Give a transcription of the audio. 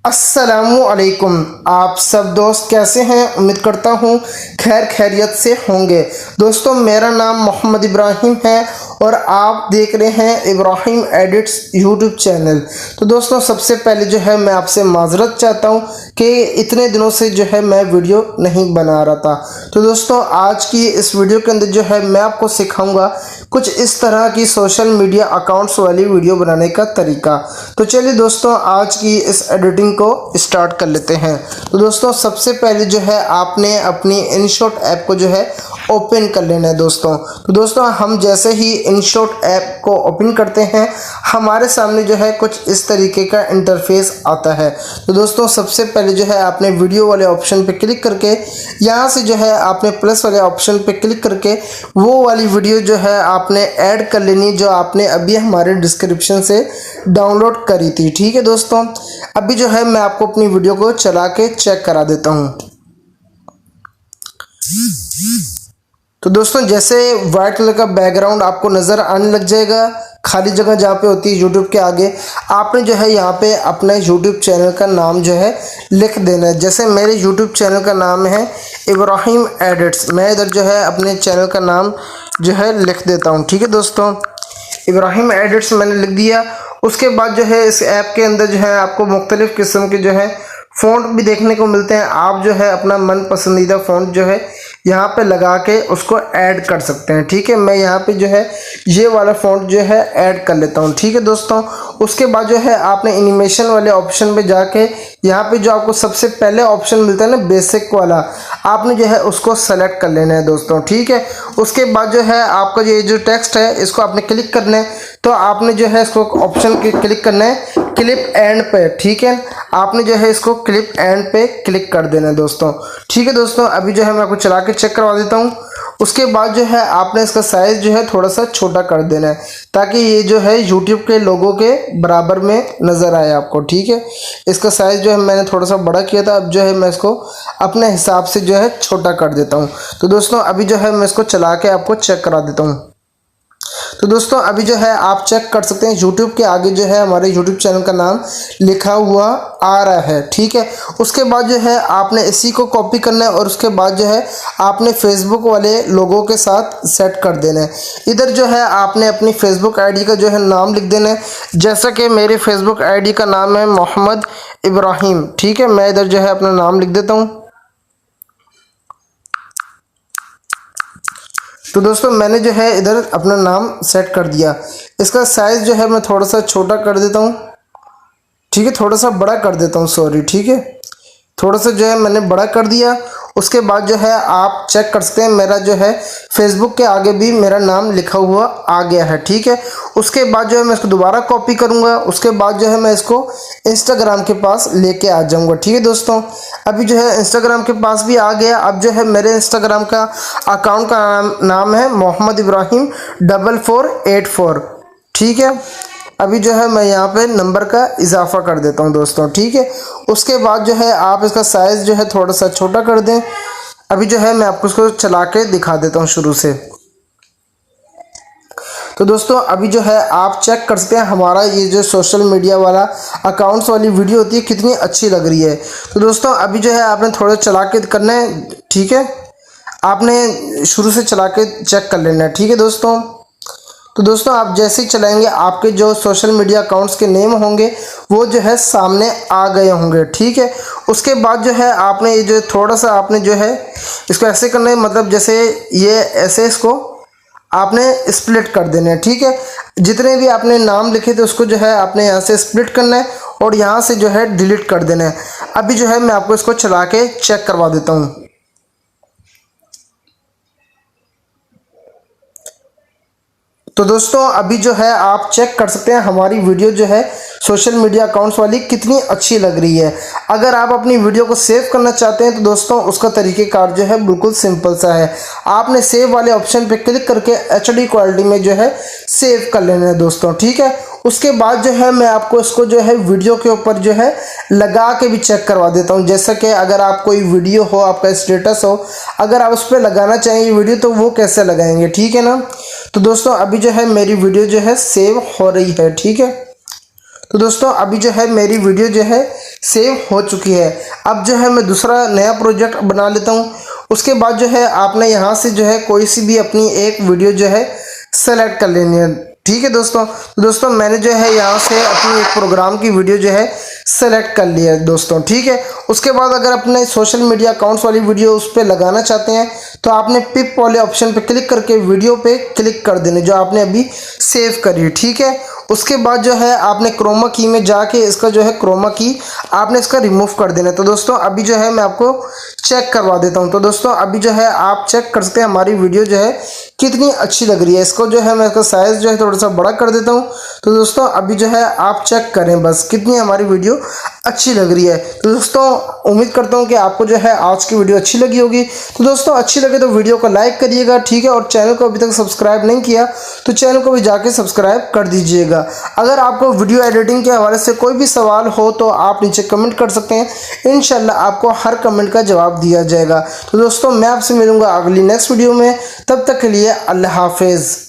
अस्सलामुअलैकुम। आप सब दोस्त कैसे हैं? उम्मीद करता हूँ खैर खैरियत से होंगे। दोस्तों, मेरा नाम मोहम्मद इब्राहिम है और आप देख रहे हैं इब्राहिम एडिट्स यूट्यूब चैनल। तो दोस्तों, सबसे पहले जो है मैं आपसे माजरत चाहता हूँ कि इतने दिनों से जो है मैं वीडियो नहीं बना रहा था। तो दोस्तों, आज की इस वीडियो के अंदर जो है मैं आपको सिखाऊंगा कुछ इस तरह की सोशल मीडिया अकाउंट्स वाली वीडियो बनाने का तरीका। तो चलिए दोस्तों, आज की इस एडिटिंग को स्टार्ट कर लेते हैं। तो दोस्तों, सबसे पहले जो है आपने अपनी इनशॉट ऐप को जो है ओपन कर लेना है दोस्तों। तो दोस्तों, हम जैसे ही इनशॉट ऐप को ओपन करते हैं हमारे सामने जो है कुछ इस तरीके का इंटरफेस आता है। तो दोस्तों, सबसे पहले जो है आपने वीडियो वाले ऑप्शन पे क्लिक करके यहाँ से जो है आपने प्लस वाले ऑप्शन पे क्लिक करके वो वाली वीडियो जो है आपने ऐड कर लेनी जो आपने अभी हमारे डिस्क्रिप्शन से डाउनलोड करी थी। ठीक है दोस्तों, अभी जो है मैं आपको अपनी वीडियो को चला के चेक करा देता हूँ। तो दोस्तों, जैसे वाइट कलर का बैकग्राउंड आपको नज़र आने लग जाएगा, खाली जगह जहाँ पे होती है यूट्यूब के आगे, आपने जो है यहाँ पे अपने यूट्यूब चैनल का नाम जो है लिख देना है। जैसे मेरे यूट्यूब चैनल का नाम है इब्राहिम एडिट्स, मैं इधर जो है अपने चैनल का नाम जो है लिख देता हूँ। ठीक है दोस्तों, इब्राहिम एडिट्स मैंने लिख दिया। उसके बाद जो है इस ऐप के अंदर जो है आपको मुख्तलिफ़ किस्म के जो है फ़ॉन्ट भी देखने को मिलते हैं। आप जो है अपना मन पसंदीदा फ़ॉन्ट जो है यहाँ पे लगा के उसको ऐड कर सकते हैं। ठीक है, मैं यहाँ पे जो है ये वाला फ़ॉन्ट जो है ऐड कर लेता हूँ। ठीक है दोस्तों, उसके बाद जो है आपने एनिमेशन वाले ऑप्शन पे जाके यहाँ पे जो आपको सबसे पहले ऑप्शन मिलता है ना बेसिक वाला, आपने जो है उसको सेलेक्ट कर लेना है दोस्तों। ठीक है, उसके बाद जो है आपका ये जो टेक्स्ट है इसको आपने क्लिक करना है। तो आपने जो है इसको ऑप्शन क्लिक करना है क्लिप एंड पे। ठीक है, आपने जो है इसको क्लिप एंड पे क्लिक कर देना है दोस्तों। ठीक है दोस्तों, अभी जो है मैं आपको चला के चेक करवा देता हूँ। उसके बाद जो है आपने इसका साइज़ जो है थोड़ा सा छोटा कर देना है ताकि ये जो है यूट्यूब के लोगों के बराबर में नज़र आए आपको। ठीक है, इसका साइज़ जो है मैंने थोड़ा सा बड़ा किया था, अब जो है मैं इसको अपने हिसाब से जो है छोटा कर देता हूँ। तो दोस्तों, अभी जो है मैं इसको चला के आपको चेक करा देता हूँ। तो दोस्तों, अभी जो है आप चेक कर सकते हैं यूट्यूब के आगे जो है हमारे यूट्यूब चैनल का नाम लिखा हुआ आ रहा है। ठीक है, उसके बाद जो है आपने इसी को कॉपी करना है और उसके बाद जो है आपने फेसबुक वाले लोगों के साथ सेट कर देना है। इधर जो है आपने अपनी फेसबुक आईडी का जो है नाम लिख देना है। जैसा कि मेरी फेसबुक आईडी का नाम है मोहम्मद इब्राहिम। ठीक है, मैं इधर जो है अपना नाम लिख देता हूँ। तो दोस्तों, मैंने जो है इधर अपना नाम सेट कर दिया। इसका साइज़ जो है मैं थोड़ा सा छोटा कर देता हूँ। ठीक है, थोड़ा सा बड़ा कर देता हूँ, सॉरी। ठीक है, थोड़ा सा जो है मैंने बड़ा कर दिया। उसके बाद जो है आप चेक कर सकते हैं मेरा जो है फेसबुक के आगे भी मेरा नाम लिखा हुआ आ गया है। ठीक है, उसके बाद जो है मैं इसको दोबारा कॉपी करूँगा। उसके बाद जो है मैं इसको इंस्टाग्राम के पास लेके आ जाऊँगा। ठीक है दोस्तों, अभी जो है इंस्टाग्राम के पास भी आ गया। अब जो है मेरे इंस्टाग्राम का अकाउंट का नाम है मोहम्मद इब्राहिम 4484। ठीक है, अभी जो है मैं यहाँ पे नंबर का इजाफा कर देता हूँ दोस्तों। ठीक है, उसके बाद जो है आप इसका साइज़ जो है थोड़ा सा छोटा कर दें। अभी जो है मैं आपको इसको चला के दिखा देता हूँ शुरू से। तो दोस्तों, अभी जो है आप चेक कर सकते हैं हमारा ये जो सोशल मीडिया वाला अकाउंट्स वाली वीडियो होती है कितनी अच्छी लग रही है। तो दोस्तों, अभी जो है आपने थोड़ा चला के करना है। ठीक है, आपने शुरू से चला के चेक कर लेना है। ठीक है दोस्तों, तो दोस्तों आप जैसे ही चलाएंगे आपके जो सोशल मीडिया अकाउंट्स के नेम होंगे वो जो है सामने आ गए होंगे। ठीक है, उसके बाद जो है आपने ये जो थोड़ा सा आपने जो है इसको ऐसे करना है, मतलब जैसे ये ऐसे इसको आपने स्प्लिट कर देना है। ठीक है, जितने भी आपने नाम लिखे थे उसको जो है आपने यहाँ से स्प्लिट करना है और यहाँ से जो है डिलीट कर देना है। अभी जो है मैं आपको इसको चला के चेक करवा देता हूँ। तो दोस्तों, अभी जो है आप चेक कर सकते हैं हमारी वीडियो जो है सोशल मीडिया अकाउंट्स वाली कितनी अच्छी लग रही है। अगर आप अपनी वीडियो को सेव करना चाहते हैं तो दोस्तों उसका तरीक़ेकार जो है बिल्कुल सिंपल सा है। आपने सेव वाले ऑप्शन पे क्लिक करके HD क्वालिटी में जो है सेव कर लेना है दोस्तों। ठीक है, उसके बाद जो है मैं आपको इसको जो है वीडियो के ऊपर जो है लगा के भी चेक करवा देता हूँ। जैसा कि अगर आप कोई वीडियो हो, आपका स्टेटस हो, अगर आप उस पर लगाना चाहेंगे वीडियो तो वो कैसे लगाएंगे। ठीक है ना, तो दोस्तों अभी जो है मेरी वीडियो जो है सेव हो रही है। ठीक है, तो दोस्तों अभी जो है मेरी वीडियो जो है सेव हो चुकी है। अब जो है मैं दूसरा नया प्रोजेक्ट बना लेता हूँ। उसके बाद जो है आपने यहाँ से जो है कोई सी भी अपनी एक वीडियो जो है सेलेक्ट कर लेनी है। ठीक है दोस्तों, तो दोस्तों मैंने जो है यहाँ से अपनी एक प्रोग्राम की वीडियो जो है सेलेक्ट कर लिया है दोस्तों। ठीक है, उसके बाद अगर अपने सोशल मीडिया अकाउंट्स वाली वीडियो उस पर लगाना चाहते हैं तो आपने पिप वाले ऑप्शन पे क्लिक करके वीडियो पे क्लिक कर देने जो आपने अभी सेव करी। ठीक है, उसके बाद जो है आपने क्रोमा की में जाके इसका जो है क्रोमा की आपने इसका रिमूव कर देना है। तो दोस्तों अभी जो है मैं आपको चेक करवा देता हूं। तो दोस्तों अभी जो है आप चेक कर सकते हैं हमारी वीडियो जो है कितनी अच्छी लग रही है। इसको जो है मैं इसका साइज़ जो है थोड़ा सा बड़ा कर देता हूं। तो दोस्तों अभी जो है आप चेक करें बस कितनी हमारी वीडियो अच्छी लग रही है। तो दोस्तों उम्मीद करता हूं कि आपको जो है आज की वीडियो अच्छी लगी होगी। तो दोस्तों अच्छी लगे तो वीडियो को लाइक करिएगा। ठीक है, और चैनल को अभी तक सब्सक्राइब नहीं किया तो चैनल को भी जाके सब्सक्राइब कर दीजिएगा। अगर आपको वीडियो एडिटिंग के हवाले से कोई भी सवाल हो तो आप नीचे कमेंट कर सकते हैं। इंशाल्लाह आपको हर कमेंट का जवाब दिया जाएगा। तो दोस्तों मैं आपसे मिलूंगा अगली नेक्स्ट वीडियो में, तब तक के लिए अल्लाह हाफिज़।